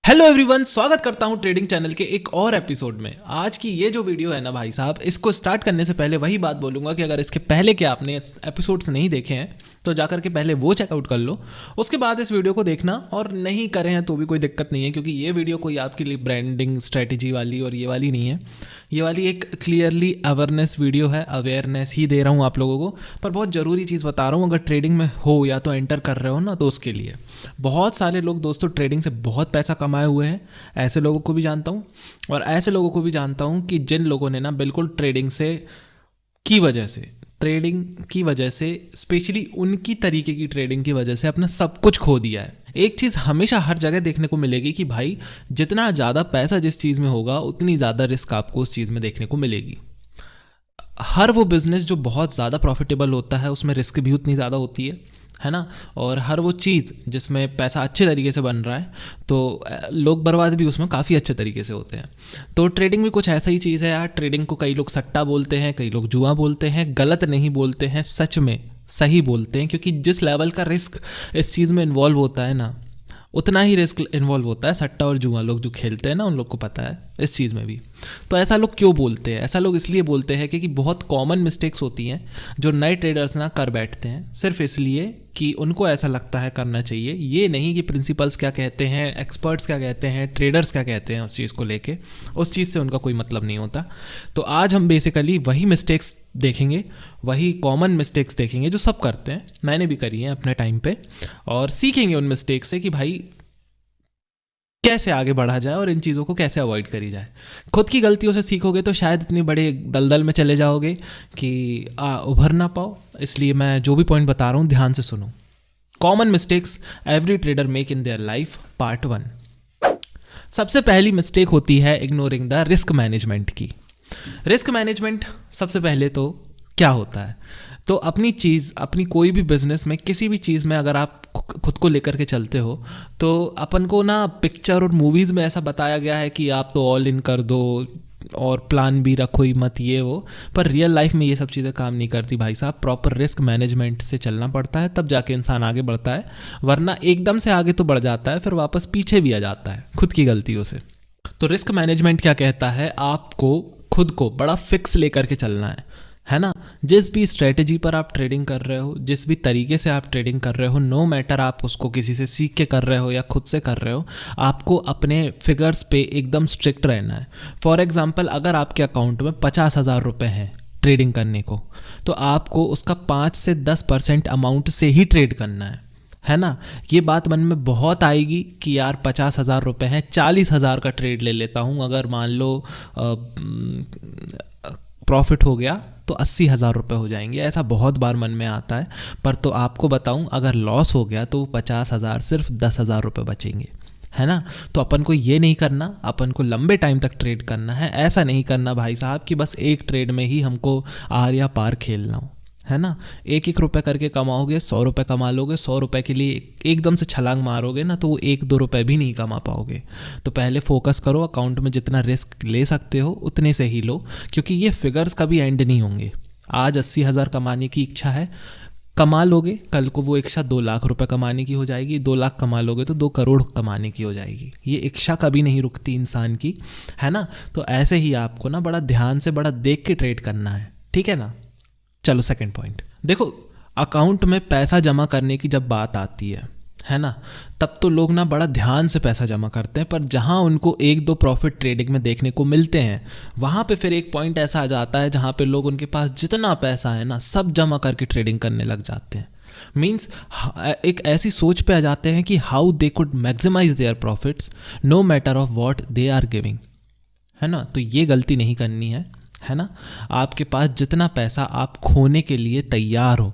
Hello everyone, स्वागत करता हूं ट्रेडिंग चैनल के एक और एपिसोड में। आज की ये जो वीडियो है ना भाई साहब, इसको स्टार्ट करने से पहले वही बात बोलूंगा कि अगर इसके पहले के आपने एपिसोड्स नहीं देखे हैं तो जाकर के पहले वो चेकआउट कर लो, उसके बाद इस वीडियो को देखना। और नहीं करे हैं तो भी कोई दिक्कत नहीं है, क्योंकि ये वीडियो कोई आपके लिए ब्रांडिंग स्ट्रेटजी वाली और ये वाली नहीं है। ये वाली एक क्लियरली अवेयरनेस वीडियो है, अवेयरनेस ही दे रहा हूँ आप लोगों को, पर बहुत ज़रूरी चीज़ बता रहा हूँ। अगर ट्रेडिंग में हो या तो एंटर कर रहे हो ना, तो उसके लिए बहुत सारे लोग दोस्तों ट्रेडिंग से बहुत पैसा कमाए हुए हैं। ऐसे लोगों को भी जानता हूँ और ऐसे लोगों को भी जानता हूँ कि जिन लोगों ने ना बिल्कुल ट्रेडिंग की वजह से स्पेशली उनकी तरीके की ट्रेडिंग की वजह से अपना सब कुछ खो दिया है। एक चीज़ हमेशा हर जगह देखने को मिलेगी कि भाई जितना ज़्यादा पैसा जिस चीज़ में होगा उतनी ज़्यादा रिस्क आपको उस चीज़ में देखने को मिलेगी। हर वो बिज़नेस जो बहुत ज़्यादा प्रॉफिटेबल होता है उसमें रिस्क भी उतनी ज़्यादा होती है ना। और हर वो चीज़ जिसमें पैसा अच्छे तरीके से बन रहा है तो लोग बर्बाद भी उसमें काफ़ी अच्छे तरीके से होते हैं। तो ट्रेडिंग भी कुछ ऐसा ही चीज़ है यार। ट्रेडिंग को कई लोग सट्टा बोलते हैं, कई लोग जुआ बोलते हैं। गलत नहीं बोलते हैं, सच में सही बोलते हैं, क्योंकि जिस लेवल का रिस्क इस चीज़ में इन्वॉल्व होता है ना, उतना ही रिस्क इन्वॉल्व होता है सट्टा और जुआ लोग जो खेलते हैं ना, उन लोग को पता है इस चीज़ में भी। तो ऐसा लोग क्यों बोलते हैं? ऐसा लोग इसलिए बोलते हैं क्योंकि बहुत कॉमन मिस्टेक्स होती हैं जो नए ट्रेडर्स ना कर बैठते हैं, सिर्फ इसलिए कि उनको ऐसा लगता है करना चाहिए। ये नहीं कि प्रिंसिपल्स क्या कहते हैं, एक्सपर्ट्स क्या कहते हैं, ट्रेडर्स क्या कहते हैं, उस चीज़ को लेके उस चीज़ से उनका कोई मतलब नहीं होता। तो आज हम बेसिकली वही मिस्टेक्स देखेंगे, वही कॉमन मिस्टेक्स देखेंगे जो सब करते हैं, मैंने भी करी हैं अपने टाइम पे, और सीखेंगे उन मिस्टेक्स से कि भाई कैसे आगे बढ़ा जाए और इन चीज़ों को कैसे अवॉइड करी जाए। खुद की गलतियों से सीखोगे तो शायद इतनी बड़े दलदल में चले जाओगे कि उभर ना पाओ। इसलिए मैं जो भी पॉइंट बता रहा हूँ ध्यान से सुनो। Common mistakes every trader make in their life, part 1। सबसे पहली मिस्टेक होती है इग्नोरिंग द रिस्क मैनेजमेंट की। रिस्क मैनेजमेंट सबसे पहले तो क्या होता है? तो अपनी कोई भी बिजनेस में, किसी भी चीज़ में अगर आप खुद को लेकर के चलते हो तो अपन को ना पिक्चर और मूवीज़ में ऐसा बताया गया है कि आप तो ऑल इन कर दो और प्लान भी रखो ही मत, ये वो। पर रियल लाइफ में ये सब चीज़ें काम नहीं करती भाई साहब। प्रॉपर रिस्क मैनेजमेंट से चलना पड़ता है, तब जाके इंसान आगे बढ़ता है। वरना एकदम से आगे तो बढ़ जाता है, फिर वापस पीछे भी आ जाता है खुद की गलतियों से। तो रिस्क मैनेजमेंट क्या कहता है? आपको खुद को बड़ा फिक्स लेकर के चलना है ना। जिस भी स्ट्रेटजी पर आप ट्रेडिंग कर रहे हो, जिस भी तरीके से आप ट्रेडिंग कर रहे हो, नो मैटर आप उसको किसी से सीख के कर रहे हो या खुद से कर रहे हो, आपको अपने फिगर्स पे एकदम स्ट्रिक्ट रहना है। फॉर एग्जांपल, अगर आपके अकाउंट में 50,000 रुपये हैं ट्रेडिंग करने को, तो आपको उसका 5 से 10% अमाउंट से ही ट्रेड करना है ना। ये बात मन में बहुत आएगी कि यार 50,000 रुपये हैं, 40,000 का ट्रेड ले लेता हूँ, अगर मान लो प्रॉफिट हो गया तो 80,000 रुपये हो जाएंगे। ऐसा बहुत बार मन में आता है। पर तो आपको बताऊं, अगर लॉस हो गया तो 50,000 सिर्फ 10,000 रुपये बचेंगे, है ना। तो अपन को ये नहीं करना, अपन को लंबे टाइम तक ट्रेड करना है। ऐसा नहीं करना भाई साहब कि बस एक ट्रेड में ही हमको आर या पार खेलना हो, है ना। एक एक रुपये करके कमाओगे, 100 रुपये कमा लोगे। 100 रुपये के लिए एकदम से छलांग मारोगे ना तो वो 1-2 रुपये भी नहीं कमा पाओगे। तो पहले फोकस करो, अकाउंट में जितना रिस्क ले सकते हो उतने से ही लो, क्योंकि ये फिगर्स कभी एंड नहीं होंगे। आज 80,000 कमाने की इच्छा है, कमा लोगे, कल को वो इच्छा 2 लाख रुपये कमाने की हो जाएगी। 2 लाख कमा लोगे तो 2 करोड़ कमाने की हो जाएगी। ये इच्छा कभी नहीं रुकती इंसान की, है ना। तो ऐसे ही आपको ना बड़ा ध्यान से, बड़ा देख के ट्रेड करना है, ठीक है ना। चलो सेकंड पॉइंट देखो। अकाउंट में पैसा जमा करने की जब बात आती है ना, तब तो लोग ना बड़ा ध्यान से पैसा जमा करते हैं। पर जहां उनको 1-2 प्रॉफिट ट्रेडिंग में देखने को मिलते हैं, वहां पे फिर एक पॉइंट ऐसा आ जाता है जहां पे लोग उनके पास जितना पैसा है ना सब जमा करके ट्रेडिंग करने लग जाते हैं। मीन्स एक ऐसी सोच पे आ जाते हैं कि how they could maximise their profits no matter of what they are giving, है ना। तो ये गलती नहीं करनी है ना। आपके पास जितना पैसा आप खोने के लिए तैयार हो,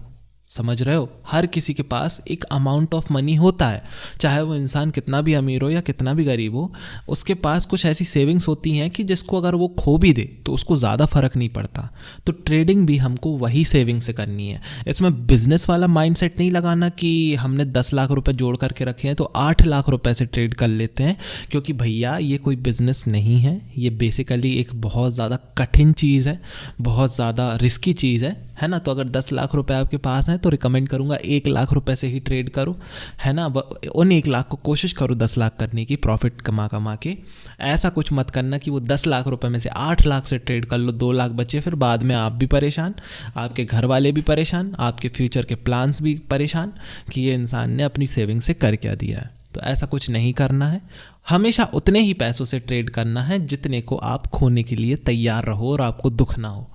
समझ रहे हो, हर किसी के पास एक अमाउंट ऑफ मनी होता है। चाहे वो इंसान कितना भी अमीर हो या कितना भी गरीब हो, उसके पास कुछ ऐसी सेविंग्स होती हैं कि जिसको अगर वो खो भी दे तो उसको ज़्यादा फर्क नहीं पड़ता। तो ट्रेडिंग भी हमको वही सेविंग से करनी है। इसमें बिजनेस वाला माइंडसेट नहीं लगाना कि हमने 10 लाख रुपए जोड़ करके रखे हैं तो 8 लाख रुपए से ट्रेड कर लेते हैं, क्योंकि भैया ये कोई बिजनेस नहीं है। ये बेसिकली एक बहुत ज़्यादा कठिन चीज़ है, बहुत ज़्यादा रिस्की चीज़ है ना। तो अगर 10 लाख रुपए आपके पास हैं तो रिकमेंड करूँगा 1 लाख रुपए से ही ट्रेड करो, है ना। उन 1 लाख को कोशिश करो 10 लाख करने की, प्रॉफिट कमा के। ऐसा कुछ मत करना कि वो 10 लाख रुपए में से 8 लाख से ट्रेड कर लो, 2 लाख बचे, फिर बाद में आप भी परेशान, आपके घर वाले भी परेशान, आपके फ्यूचर के प्लान्स भी परेशान कि ये इंसान ने अपनी सेविंग से कर क्या दिया है। तो ऐसा कुछ नहीं करना है। हमेशा उतने ही पैसों से ट्रेड करना है जितने को आप खोने के लिए तैयार रहो और आपको दुख ना हो,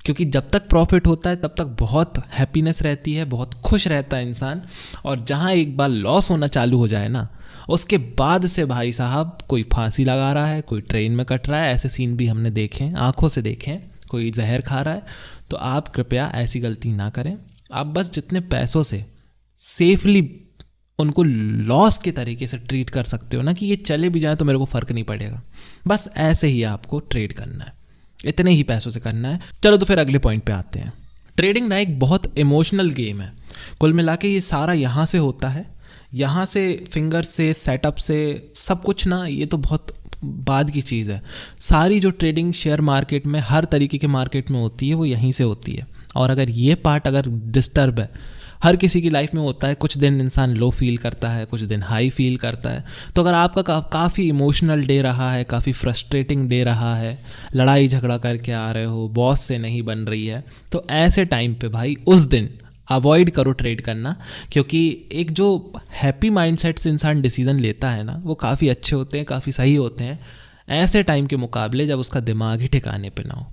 क्योंकि जब तक प्रॉफिट होता है तब तक बहुत हैप्पीनेस रहती है, बहुत खुश रहता है इंसान। और जहाँ एक बार लॉस होना चालू हो जाए ना, उसके बाद से भाई साहब कोई फांसी लगा रहा है, कोई ट्रेन में कट रहा है, ऐसे सीन भी हमने देखे हैं, आंखों से देखे हैं, कोई जहर खा रहा है। तो आप कृपया ऐसी गलती ना करें। आप बस जितने पैसों से सेफली उनको लॉस के तरीके से ट्रीट कर सकते हो ना, कि ये चले भी जाए तो मेरे को फ़र्क नहीं पड़ेगा, बस ऐसे ही आपको ट्रेड करना है, इतने ही पैसों से करना है। चलो तो फिर अगले पॉइंट पे आते हैं। ट्रेडिंग ना एक बहुत इमोशनल गेम है। कुल मिला के ये सारा यहाँ से होता है, यहाँ से फिंगर से सेटअप से सब कुछ ना, ये तो बहुत बाद की चीज़ है। सारी जो ट्रेडिंग शेयर मार्केट में, हर तरीके के मार्केट में होती है, वो यहीं से होती है। और अगर ये पार्ट अगर डिस्टर्ब है, हर किसी की लाइफ में होता है, कुछ दिन इंसान लो फील करता है, कुछ दिन हाई फील करता है। तो अगर आपका काफ़ी इमोशनल डे रहा है, काफ़ी फ्रस्ट्रेटिंग डे रहा है, लड़ाई झगड़ा करके आ रहे हो, बॉस से नहीं बन रही है, तो ऐसे टाइम पे भाई उस दिन अवॉइड करो ट्रेड करना। क्योंकि एक जो हैप्पी माइंडसेट से इंसान डिसीजन लेता है ना, वो काफ़ी अच्छे होते हैं, काफ़ी सही होते हैं ऐसे टाइम के मुकाबले जब उसका दिमाग ही ठिकाने पे ना हो।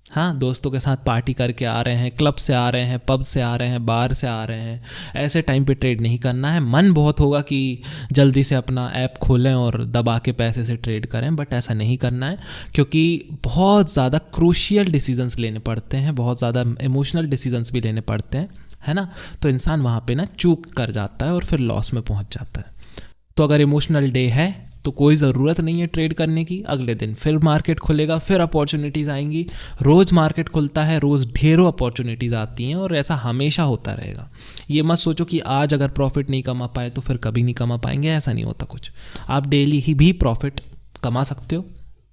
हाँ, दोस्तों के साथ पार्टी करके आ रहे हैं, क्लब से आ रहे हैं, पब से आ रहे हैं, बार से आ रहे हैं, ऐसे टाइम पे ट्रेड नहीं करना है। मन बहुत होगा कि जल्दी से अपना ऐप खोलें और दबा के पैसे से ट्रेड करें, बट ऐसा नहीं करना है, क्योंकि बहुत ज़्यादा क्रूशियल डिसीजंस लेने पड़ते हैं, बहुत ज़्यादा इमोशनल डिसीजंस भी लेने पड़ते हैं, है ना। तो इंसान वहाँ पे ना चूक कर जाता है और फिर लॉस में पहुँच जाता है। तो अगर इमोशनल डे है तो कोई ज़रूरत नहीं है ट्रेड करने की। अगले दिन फिर मार्केट खुलेगा, फिर अपॉर्चुनिटीज़ आएंगी। रोज़ मार्केट खुलता है, रोज़ ढेरों अपॉर्चुनिटीज़ आती हैं, और ऐसा हमेशा होता रहेगा। ये मत सोचो कि आज अगर प्रॉफिट नहीं कमा पाए तो फिर कभी नहीं कमा पाएंगे, ऐसा नहीं होता कुछ। आप डेली ही भी प्रॉफिट कमा सकते हो।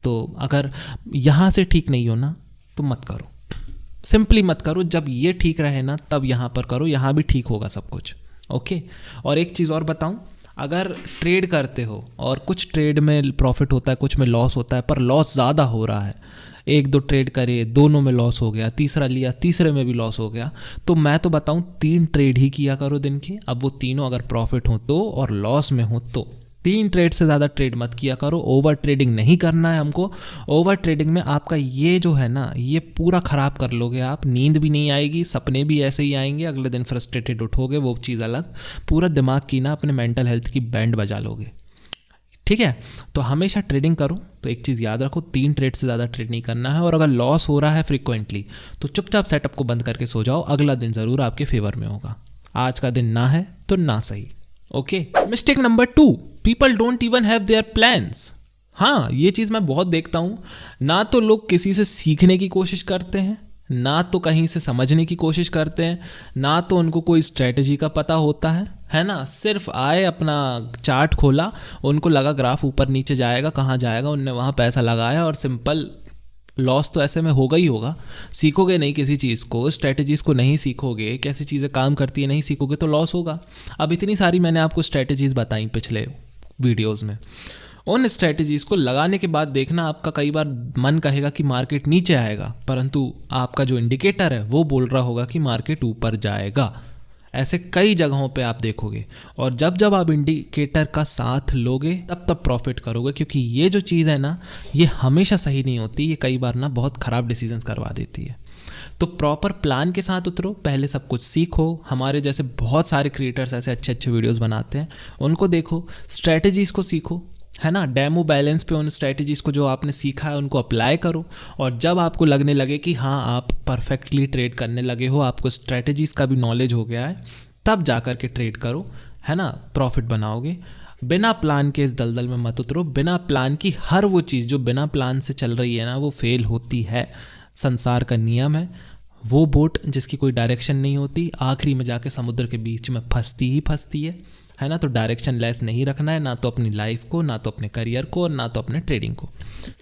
तो अगर यहाँ से ठीक नहीं हो ना तो मत करो, सिंपली मत करो। जब ये ठीक रहे ना तब यहाँ पर करो, यहाँ भी ठीक होगा सब कुछ। ओके। और एक चीज़ और बताऊँ, अगर ट्रेड करते हो और कुछ ट्रेड में प्रॉफिट होता है, कुछ में लॉस होता है, पर लॉस ज़्यादा हो रहा है, 1-2 ट्रेड करे, दोनों में लॉस हो गया, तीसरा लिया, तीसरे में भी लॉस हो गया, तो मैं तो बताऊं 3 ट्रेड ही किया करो दिन के। अब वो तीनों अगर प्रॉफिट हो तो और लॉस में हो तो 3 ट्रेड से ज़्यादा ट्रेड मत किया करो। ओवर ट्रेडिंग नहीं करना है हमको। ओवर ट्रेडिंग में आपका ये जो है ना, ये पूरा ख़राब कर लोगे आप। नींद भी नहीं आएगी, सपने भी ऐसे ही आएंगे, अगले दिन फ्रस्ट्रेटेड उठोगे, वो चीज़ अलग। पूरा दिमाग की ना अपने मेंटल हेल्थ की बैंड बजा लोगे, ठीक है। तो हमेशा ट्रेडिंग करो तो एक चीज़ याद रखो, 3 ट्रेड से ज़्यादा ट्रेड नहीं करना है। और अगर लॉस हो रहा है फ्रीक्वेंटली तो चुपचाप सेटअप को बंद करके सो जाओ, अगला दिन ज़रूर आपके फेवर में होगा। आज का दिन ना है तो ना सही। Okay. Mistake number 2, people don't even have their plans. हाँ, ये चीज़ मैं बहुत देखता हूँ। ना तो लोग किसी से सीखने की कोशिश करते हैं, ना तो कहीं से समझने की कोशिश करते हैं, ना तो उनको कोई स्ट्रेटजी का पता होता है ना। सिर्फ आए, अपना चार्ट खोला, उनको लगा ग्राफ ऊपर नीचे जाएगा, कहाँ जाएगा, उनने वहाँ पैसा लगाया और सिंपल लॉस तो ऐसे में होगा ही होगा। सीखोगे नहीं किसी चीज़ को, स्ट्रैटेजीज़ को नहीं सीखोगे, कैसी चीज़ें काम करती है नहीं सीखोगे तो लॉस होगा। अब इतनी सारी मैंने आपको स्ट्रैटेजीज़ बताई पिछले वीडियोज़ में, उन स्ट्रैटेजीज़ को लगाने के बाद देखना, आपका कई बार मन कहेगा कि मार्केट नीचे आएगा, परंतु आपका जो इंडिकेटर है वो बोल रहा होगा कि मार्केट ऊपर जाएगा। ऐसे कई जगहों पे आप देखोगे, और जब जब आप इंडिकेटर का साथ लोगे तब तब प्रॉफिट करोगे। क्योंकि ये जो चीज़ है ना, ये हमेशा सही नहीं होती, ये कई बार ना बहुत ख़राब डिसीजंस करवा देती है। तो प्रॉपर प्लान के साथ उतरो, पहले सब कुछ सीखो। हमारे जैसे बहुत सारे क्रिएटर्स ऐसे अच्छे अच्छे वीडियोस बनाते हैं, उनको देखो, स्ट्रैटेजीज़ को सीखो, है ना। डेमो बैलेंस पे उन स्ट्रैटेजीज़ को जो आपने सीखा है उनको अप्लाई करो। और जब आपको लगने लगे कि हाँ आप परफेक्टली ट्रेड करने लगे हो, आपको स्ट्रैटेजीज़ का भी नॉलेज हो गया है, तब जा कर के ट्रेड करो, है ना। प्रॉफिट बनाओगे। बिना प्लान के इस दलदल में मत उतरो। बिना प्लान की हर वो चीज़ जो बिना प्लान से चल रही है ना, वो फेल होती है। संसार का नियम है। वो बोट जिसकी कोई डायरेक्शन नहीं होती, आखिरी में जाके समुद्र के बीच में फंसती ही फंसती है ना। तो डायरेक्शन लेस नहीं रखना है, ना तो अपनी लाइफ को, ना तो अपने करियर को, और ना तो अपने ट्रेडिंग को।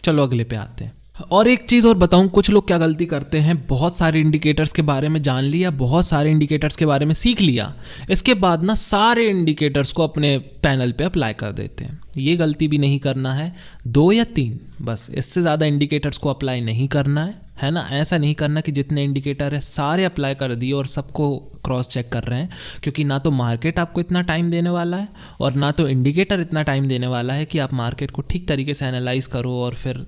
चलो अगले पे आते हैं। और एक चीज़ और बताऊं, कुछ लोग क्या गलती करते हैं, बहुत सारे इंडिकेटर्स के बारे में जान लिया, बहुत सारे इंडिकेटर्स के बारे में सीख लिया, इसके बाद ना सारे इंडिकेटर्स को अपने पैनल पे अप्लाई कर देते हैं। ये गलती भी नहीं करना है, 2 या 3 बस, इससे ज़्यादा इंडिकेटर्स को अप्लाई नहीं करना है ना। ऐसा नहीं करना कि जितने इंडिकेटर है सारे अप्लाई कर दिए और सबको क्रॉस चेक कर रहे हैं, क्योंकि ना तो मार्केट आपको इतना टाइम देने वाला है और ना तो इंडिकेटर इतना टाइम देने वाला है कि आप मार्केट को ठीक तरीके से एनालाइज करो और फिर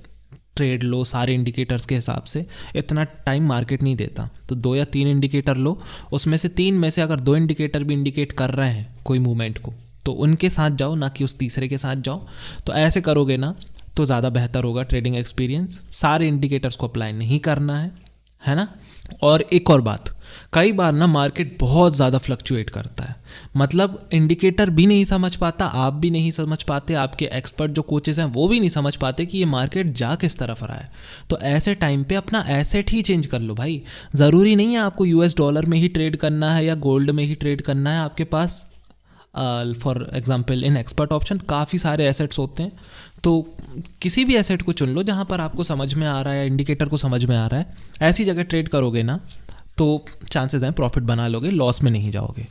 ट्रेड लो सारे इंडिकेटर्स के हिसाब से। इतना टाइम मार्केट नहीं देता। तो 2 या 3 इंडिकेटर लो, उसमें से 3 में से अगर 2 इंडिकेटर भी इंडिकेट कर रहे हैं कोई मूवमेंट को, तो उनके साथ जाओ, ना कि उस तीसरे के साथ जाओ। तो ऐसे करोगे ना तो ज़्यादा बेहतर होगा ट्रेडिंग एक्सपीरियंस। सारे इंडिकेटर्स को अप्लाई नहीं करना है ना। और एक और बात, कई बार ना मार्केट बहुत ज़्यादा फ्लक्चुएट करता है, मतलब इंडिकेटर भी नहीं समझ पाता, आप भी नहीं समझ पाते, आपके एक्सपर्ट जो कोचेस हैं वो भी नहीं समझ पाते कि ये मार्केट जा किस तरफ रहा है। तो ऐसे टाइम पे अपना एसेट ही चेंज कर लो भाई। ज़रूरी नहीं है आपको US डॉलर में ही ट्रेड करना है या गोल्ड में ही ट्रेड करना है। आपके पास for example in expert option काफ़ी सारे एसेट्स होते हैं, तो किसी भी एसेट को चुन लो जहाँ पर आपको समझ में आ रहा है, इंडिकेटर को समझ में आ रहा है। ऐसी जगह ट्रेड करोगे ना तो चांसेस हैं प्रॉफिट बना लोगे, लॉस में नहीं जाओगे।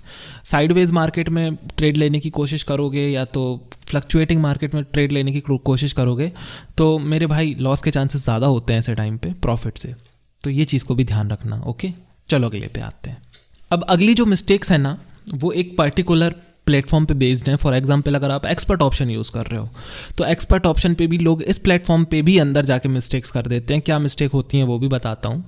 साइडवेज मार्केट में ट्रेड लेने की कोशिश करोगे या तो फ्लक्चुएटिंग मार्केट में ट्रेड लेने की कोशिश करोगे तो मेरे भाई लॉस के चांसेस ज़्यादा होते हैं ऐसे टाइम पे प्रॉफिट से। तो ये चीज़ को भी ध्यान रखना। ओके, चलो अगले पे आते हैं। अब अगली जो मिस्टेक्स है ना वो एक पर्टिकुलर प्लेटफॉर्म पे बेस्ड है। फॉर एग्जांपल अगर आप एक्सपर्ट ऑप्शन यूज़ कर रहे हो तो एक्सपर्ट ऑप्शन पे भी लोग इस प्लेटफॉर्म पे भी अंदर जाके मिस्टेक्स कर देते हैं। क्या मिस्टेक होती हैं वो भी बताता हूँ।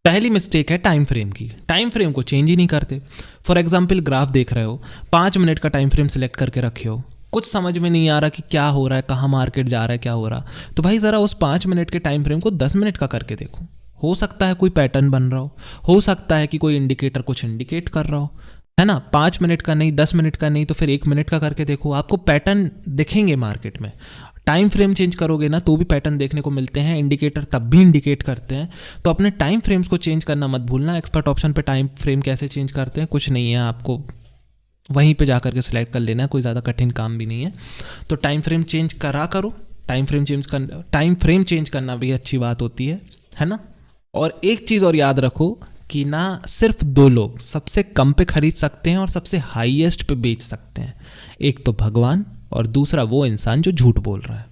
पहली मिस्टेक है टाइम फ्रेम की। टाइम फ्रेम को चेंज ही नहीं करते। फॉर एग्जांपल ग्राफ देख रहे हो, 5 मिनट का टाइम फ्रेम सिलेक्ट करके रखे हो, कुछ समझ में नहीं आ रहा कि क्या हो रहा है, कहाँ मार्केट जा रहा है, क्या हो रहा, तो भाई ज़रा उस 5 मिनट के टाइम फ्रेम को 10 मिनट का करके देखो। हो सकता है कोई पैटर्न बन रहा हो सकता है कि कोई इंडिकेटर कुछ इंडिकेट कर रहा हो, है ना। 5 मिनट का नहीं, 10 मिनट का नहीं, तो फिर 1 मिनट का करके देखो, आपको पैटर्न दिखेंगे मार्केट में। टाइम फ्रेम चेंज करोगे ना तो भी पैटर्न देखने को मिलते हैं, इंडिकेटर तब भी इंडिकेट करते हैं। तो अपने टाइम फ्रेम्स को चेंज करना मत भूलना। एक्सपर्ट ऑप्शन पे टाइम फ्रेम कैसे चेंज करते हैं, कुछ नहीं है, आपको वहीं पे जा करके सिलेक्ट कर लेना है, कोई ज़्यादा कठिन काम भी नहीं है। तो टाइम फ्रेम चेंज करो। टाइम फ्रेम चेंज करना भी अच्छी बात होती है ना। और एक चीज़ और याद रखो कि ना सिर्फ 2 लोग सबसे कम पे खरीद सकते हैं और सबसे हाईएस्ट पे बेच सकते हैं, एक तो भगवान और दूसरा वो इंसान जो झूठ बोल रहा है।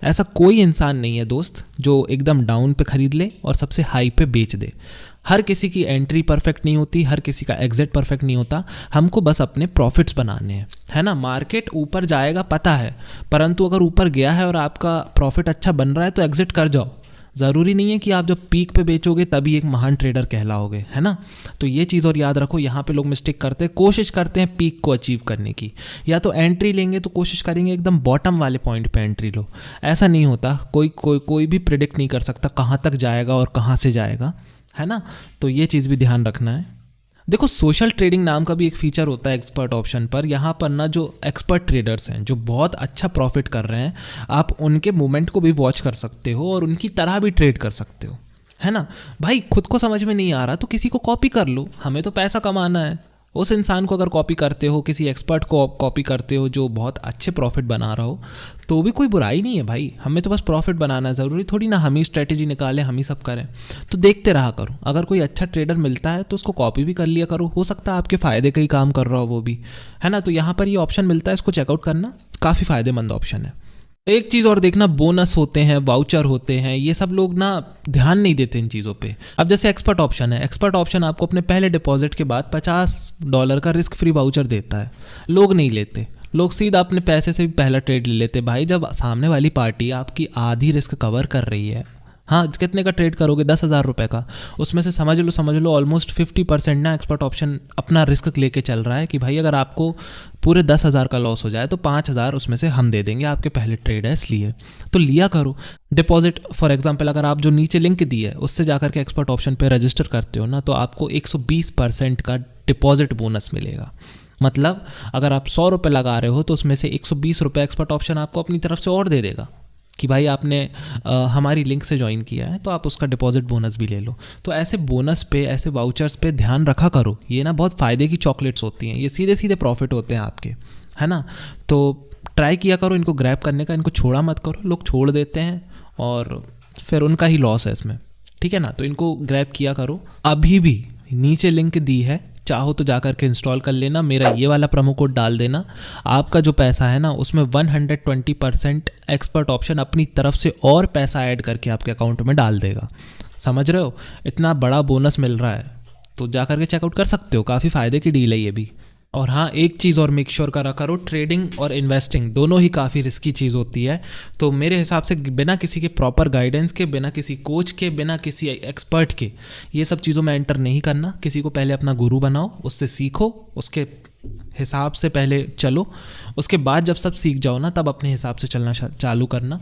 ऐसा कोई इंसान नहीं है दोस्त जो एकदम डाउन पे खरीद ले और सबसे हाई पे बेच दे। हर किसी की एंट्री परफेक्ट नहीं होती, हर किसी का एग्जिट परफेक्ट नहीं होता। हमको बस अपने प्रॉफिट्स बनाने हैं, है ना। मार्केट ऊपर जाएगा पता है, परंतु अगर ऊपर गया है और आपका प्रॉफिट अच्छा बन रहा है तो एग्जिट कर जाओ। ज़रूरी नहीं है कि आप जब पीक पे बेचोगे तभी एक महान ट्रेडर कहलाओगे, है ना। तो ये चीज़ और याद रखो। यहाँ पे लोग मिस्टेक करते हैं, कोशिश करते हैं पीक को अचीव करने की, या तो एंट्री लेंगे तो कोशिश करेंगे एकदम बॉटम वाले पॉइंट पे एंट्री लो। ऐसा नहीं होता, कोई भी प्रिडिक्ट नहीं कर सकता कहाँ तक जाएगा और कहाँ से जाएगा, है ना। तो ये चीज़ भी ध्यान रखना है। देखो सोशल ट्रेडिंग नाम का भी एक फीचर होता है एक्सपर्ट ऑप्शन पर। यहाँ पर ना जो एक्सपर्ट ट्रेडर्स हैं जो बहुत अच्छा प्रॉफिट कर रहे हैं, आप उनके मूवमेंट को भी वॉच कर सकते हो और उनकी तरह भी ट्रेड कर सकते हो, है ना। भाई खुद को समझ में नहीं आ रहा तो किसी को कॉपी कर लो, हमें तो पैसा कमाना है। उस इंसान को अगर कॉपी करते हो, किसी एक्सपर्ट को कॉपी करते हो जो बहुत अच्छे प्रॉफिट बना रहा हो, तो भी कोई बुराई नहीं है भाई। हमें तो बस प्रॉफिट बनाना है, ज़रूरी थोड़ी ना हम ही स्ट्रेटेजी निकालें, हम ही सब करें। तो देखते रहा करो, अगर कोई अच्छा ट्रेडर मिलता है तो उसको कॉपी भी कर लिया करो, हो सकता है आपके फ़ायदे का ही काम कर रहा हो वो भी, है ना। तो यहाँ पर ये ऑप्शन मिलता है, इसको चेकआउट करना, काफ़ी फ़ायदेमंद ऑप्शन है। एक चीज़ और देखना, बोनस होते हैं, वाउचर होते हैं, ये सब लोग ना ध्यान नहीं देते इन चीज़ों पे। अब जैसे एक्सपर्ट ऑप्शन है, एक्सपर्ट ऑप्शन आपको अपने पहले डिपॉजिट के बाद $50 का रिस्क फ्री वाउचर देता है। लोग नहीं लेते, लोग सीधा अपने पैसे से भी पहला ट्रेड ले लेते। भाई जब सामने वाली पार्टी आपकी आधी रिस्क कवर कर रही है, हाँ कितने का ट्रेड करोगे, 10,000 रुपये का, उसमें से समझ लो ऑलमोस्ट 50% ना एक्सपर्ट ऑप्शन अपना रिस्क लेके चल रहा है कि भाई अगर आपको पूरे 10,000 का लॉस हो जाए तो 5,000 उसमें से हम दे देंगे, आपके पहले ट्रेड है इसलिए। तो लिया करो डिपॉजिट। फॉर एग्जांपल अगर आप जो नीचे लिंक दी है उससे जाकर के एक्सपर्ट ऑप्शन पे रजिस्टर करते हो ना, तो आपको 120% का डिपॉजिट बोनस मिलेगा। मतलब अगर आप 100 रुपये लगा रहे हो तो उसमें से 120 रुपये एक्सपर्ट ऑप्शन आपको अपनी तरफ से और दे देगा कि भाई आपने हमारी लिंक से ज्वाइन किया है तो आप उसका डिपॉजिट बोनस भी ले लो। तो ऐसे बोनस पे, ऐसे वाउचर्स पे ध्यान रखा करो। ये ना बहुत फ़ायदे की चॉकलेट्स होती हैं, ये सीधे सीधे प्रॉफिट होते हैं आपके, है ना। तो ट्राई किया करो इनको ग्रैब करने का, इनको छोड़ा मत करो। लोग छोड़ देते हैं और फिर उनका ही लॉस है इसमें, ठीक है ना। तो इनको ग्रैब किया करो। अभी भी नीचे लिंक दी है, चाहो तो जाकर के इंस्टॉल कर लेना, मेरा ये वाला प्रोमो कोड डाल देना। आपका जो पैसा है ना उसमें 120% एक्सपर्ट ऑप्शन अपनी तरफ से और पैसा ऐड करके आपके अकाउंट में डाल देगा। समझ रहे हो, इतना बड़ा बोनस मिल रहा है, तो जा करके चेकआउट कर सकते हो। काफ़ी फ़ायदे की डील है ये भी। और हाँ, एक चीज़ और मेक श्योर करा करो, ट्रेडिंग और इन्वेस्टिंग दोनों ही काफ़ी रिस्की चीज़ होती है। तो मेरे हिसाब से बिना किसी के प्रॉपर गाइडेंस के, बिना किसी कोच के, बिना किसी एक्सपर्ट के ये सब चीज़ों में एंटर नहीं करना। किसी को पहले अपना गुरु बनाओ, उससे सीखो, उसके हिसाब से पहले चलो, उसके बाद जब सब सीख जाओ ना तब अपने हिसाब से चलना चालू करना।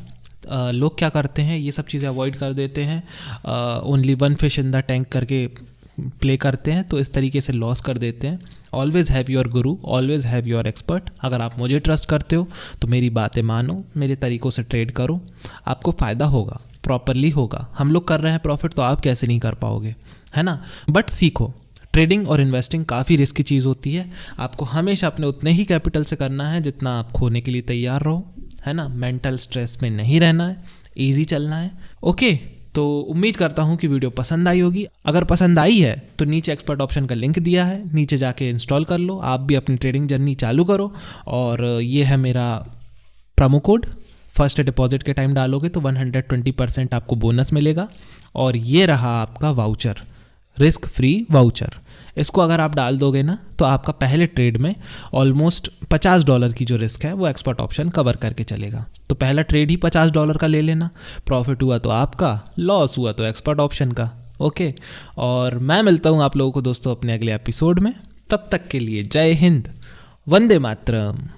लोग क्या करते हैं, ये सब चीज़ें अवॉइड कर देते हैं, only one fish in the tank करके प्ले करते हैं, तो इस तरीके से लॉस कर देते हैं। Always have your Guru, always have your expert. अगर आप मुझे ट्रस्ट करते हो तो मेरी बातें मानो, मेरे तरीक़ों से ट्रेड करो, आपको फ़ायदा होगा, प्रॉपरली होगा। हम लोग कर रहे हैं प्रॉफिट, तो आप कैसे नहीं कर पाओगे, है ना। बट सीखो, ट्रेडिंग और इन्वेस्टिंग काफ़ी रिस्की चीज़ होती है। आपको हमेशा अपने उतने ही कैपिटल से करना है जितना आप खोने के लिए तैयार रहो, है ना। मेंटल स्ट्रेस में नहीं रहना है, ईजी चलना है। ओके, तो उम्मीद करता हूँ कि वीडियो पसंद आई होगी। अगर पसंद आई है तो नीचे एक्सपर्ट ऑप्शन का लिंक दिया है, नीचे जाके इंस्टॉल कर लो, आप भी अपनी ट्रेडिंग जर्नी चालू करो। और ये है मेरा प्रोमो कोड, फर्स्ट डिपॉजिट के टाइम डालोगे तो 120% आपको बोनस मिलेगा। और ये रहा आपका वाउचर, रिस्क फ्री वाउचर। इसको अगर आप डाल दोगे ना तो आपका पहले ट्रेड में ऑलमोस्ट $50 की जो रिस्क है वो एक्सपर्ट ऑप्शन कवर करके चलेगा। तो पहला ट्रेड ही $50 का ले लेना, प्रॉफिट हुआ तो आपका, लॉस हुआ तो एक्सपर्ट ऑप्शन का। ओके, और मैं मिलता हूँ आप लोगों को दोस्तों अपने अगले एपिसोड में। तब तक के लिए जय हिंद, वंदे मातरम।